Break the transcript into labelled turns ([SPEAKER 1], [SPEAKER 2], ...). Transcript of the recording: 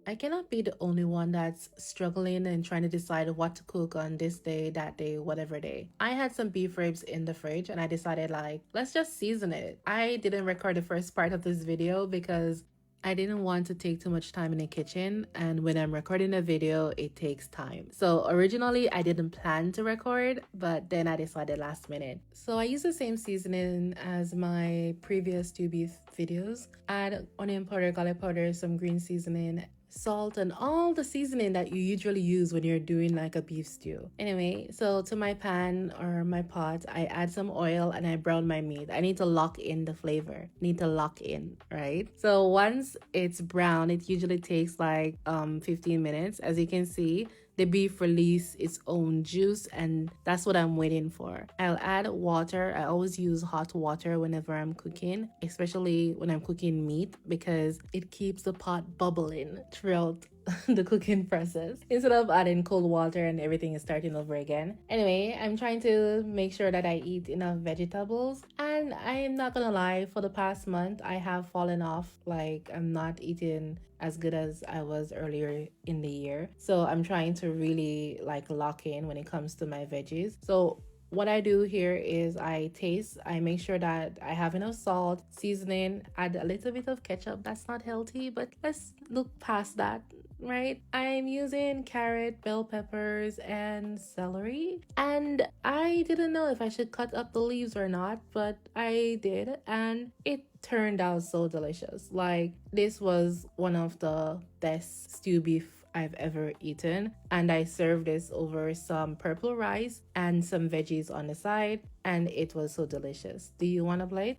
[SPEAKER 1] I cannot be the only one that's struggling and trying to decide what to cook on this day, that day, whatever day. I had some beef ribs in the fridge and I decided like, let's just season it. I didn't record the first part of this video because I didn't want to take too much time in the kitchen, and when I'm recording a video, it takes time. So originally I didn't plan to record, but then I decided last minute. So I use the same seasoning as my previous two beef videos. Add onion powder, garlic powder, some green seasoning, salt, and all the seasoning that you usually use when you're doing like a beef stew. Anyway, so to my pan or my pot, I add some oil and I brown my meat. I need to lock in the flavor. Need to lock in, right? So once it's brown, it usually takes like 15 minutes. As you can see, the beef release its own juice, and that's what I'm waiting for. I'll add water. I always use hot water whenever I'm cooking, especially when I'm cooking meat, because it keeps the pot bubbling throughout the cooking process instead of adding cold water and everything is starting over again. Anyway, I'm trying to make sure that I eat enough vegetables, and I am not gonna lie, for the past month I have fallen off. Like, I'm not eating as good as I was earlier in the year. So I'm trying to really like lock in when it comes to my veggies. So what I do here is I taste, I make sure that I have enough salt, seasoning, add a little bit of ketchup. That's not healthy, but let's look past that, right? I'm using carrot, bell peppers, and celery. And I didn't know if I should cut up the leaves or not, but I did, and it turned out so delicious. Like, this was one of the best stew beef I've ever eaten, and I served this over some purple rice and some veggies on the side, and it was so delicious. Do you want to play?